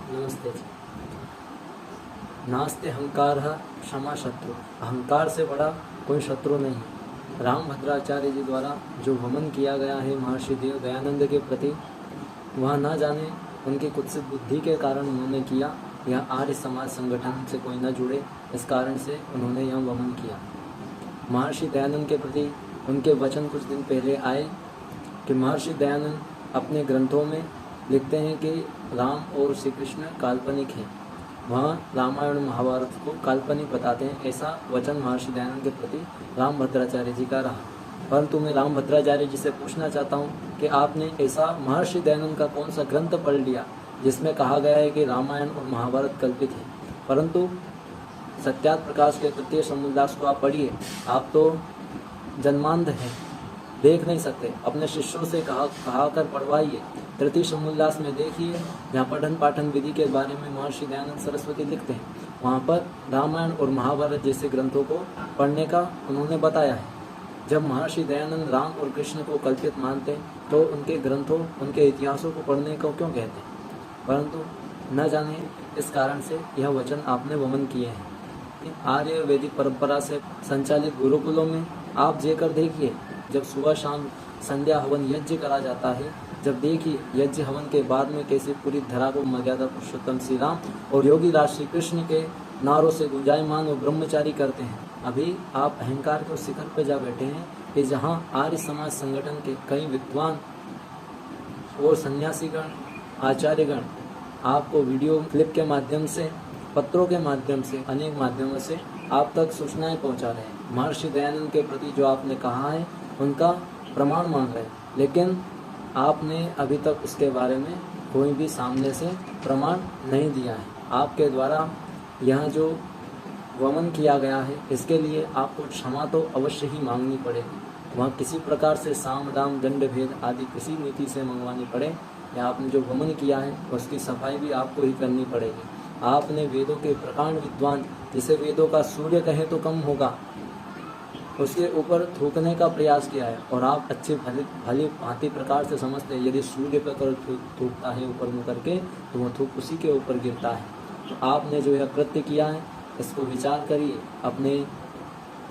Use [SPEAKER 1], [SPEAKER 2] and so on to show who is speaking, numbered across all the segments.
[SPEAKER 1] नमस्ते जी। नास्ते अहंकार क्षमा शत्रु, अहंकार से बड़ा कोई शत्रु नहीं। राम भद्राचार्य जी द्वारा जो वमन किया गया है महर्षि देव दयानंद के प्रति, वह न जाने उनकी कुत्सित बुद्धि के कारण उन्होंने किया या आर्य समाज संगठन से कोई न जुड़े, इस कारण से उन्होंने यह वमन किया। महर्षि दयानंद के प्रति उनके वचन कुछ दिन पहले आए कि महर्षि दयानंद अपने ग्रंथों में लिखते हैं कि राम और श्री कृष्ण काल्पनिक हैं। वहाँ रामायण महाभारत को काल्पनिक बताते हैं, ऐसा वचन महर्षि दयानंद के प्रति राम भद्राचार्य जी का रहा। परंतु मैं राम भद्राचार्य जी से पूछना चाहता हूँ कि आपने ऐसा महर्षि दयानंद का कौन सा ग्रंथ पढ़ लिया जिसमें कहा गया है कि रामायण और महाभारत कल्पित है, परंतु सत्यार्थ प्रकाश के तृतीय समुद्दास को आप पढ़िए। आप तो जन्मांध हैं, देख नहीं सकते। अपने शिष्यों से कहा कर पढ़वाइए। तृतीय समुल्लास में देखिए, जहाँ पठन पाठन विधि के बारे में महर्षि दयानंद सरस्वती लिखते हैं, वहाँ पर रामायण और महाभारत जैसे ग्रंथों को पढ़ने का उन्होंने बताया है। जब महर्षि दयानंद राम और कृष्ण को कल्पित मानते हैं तो उनके ग्रंथों, उनके इतिहासों को पढ़ने को क्यों कहते हैं? परंतु न जाने इस कारण से यह वचन आपने वमन किए हैं। आर्य वैदिक परंपरा से संचालित गुरुकुलों में आप जाकर देखिए, जब सुबह शाम संध्या हवन यज्ञ करा जाता है, जब देखिए यज्ञ हवन के बाद में कैसे पूरी धरा को मर्यादा पुरुषोत्तम श्री राम और योगी राज श्री कृष्ण के नारों से गुंजायमान और ब्रह्मचारी करते हैं। अभी आप अहंकार के शिखर पर जा बैठे हैं कि जहाँ आर्य समाज संगठन के कई विद्वान और सन्यासीगण, आचार्यगण आपको वीडियो क्लिप के माध्यम से, पत्रों के माध्यम से, अनेक माध्यमों से आप तक सूचनाएं पहुंचा रहे हैं। महर्षि दयानंद के प्रति जो आपने कहा है उनका प्रमाण मांग रहे हैं, लेकिन आपने अभी तक उसके बारे में कोई भी सामने से प्रमाण नहीं दिया है। आपके द्वारा यहाँ जो वमन किया गया है, इसके लिए आपको क्षमा तो अवश्य ही मांगनी पड़ेगी। वहाँ किसी प्रकार से साम दाम दंड भेद आदि किसी नीति से मंगवानी पड़े, या आपने जो वमन किया है उसकी सफाई भी आपको ही करनी पड़ेगी। आपने वेदों के प्रकांड विद्वान, जिसे वेदों का सूर्य कहे तो कम होगा, उसके ऊपर थूकने का प्रयास किया है। और आप अच्छे भली भांति प्रकार से समझते हैं, यदि सूर्य पर कर थूकता है ऊपर मुँह करके तो वह थूक उसी के ऊपर गिरता है। तो आपने जो यह कृत्य किया है इसको विचार करिए। अपने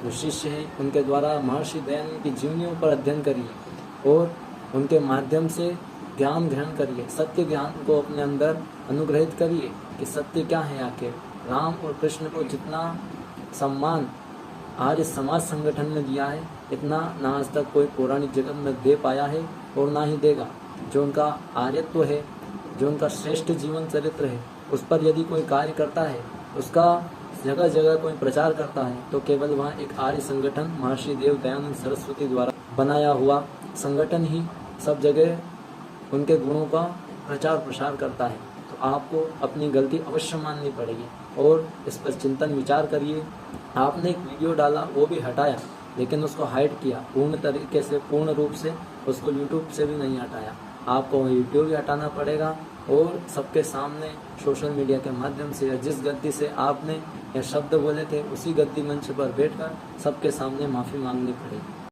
[SPEAKER 1] जो शिष्य हैं उनके द्वारा महर्षि दयानंद की जीवनियों पर अध्ययन करिए और उनके माध्यम से ज्ञान ग्रहण करिए। सत्य ज्ञान को अपने अंदर अनुग्रहित करिए कि सत्य क्या है। आखिर राम और कृष्ण को जितना सम्मान आज इस समाज संगठन ने दिया है, इतना ना आज तक कोई पौराणिक जगत में दे पाया है और ना ही देगा। जो उनका आर्यत्व है, जो उनका श्रेष्ठ जीवन चरित्र है, उस पर यदि कोई कार्य करता है, उसका जगह जगह कोई प्रचार करता है, तो केवल वहाँ एक आर्य संगठन महर्षि देव दयानंद सरस्वती द्वारा बनाया हुआ संगठन ही सब जगह उनके गुणों का प्रचार प्रसार करता है। तो आपको अपनी गलती अवश्य माननी पड़ेगी और इस पर चिंतन विचार करिए। आपने एक वीडियो डाला, वो भी हटाया, लेकिन उसको हाइड किया पूर्ण तरीके से, पूर्ण रूप से उसको यूट्यूब से भी नहीं हटाया। आपको यूट्यूब भी हटाना पड़ेगा और सबके सामने सोशल मीडिया के माध्यम से, या जिस गद्दी से आपने यह शब्द बोले थे उसी गद्दी मंच पर बैठकर सबके सामने माफ़ी मांगनी पड़ेगी।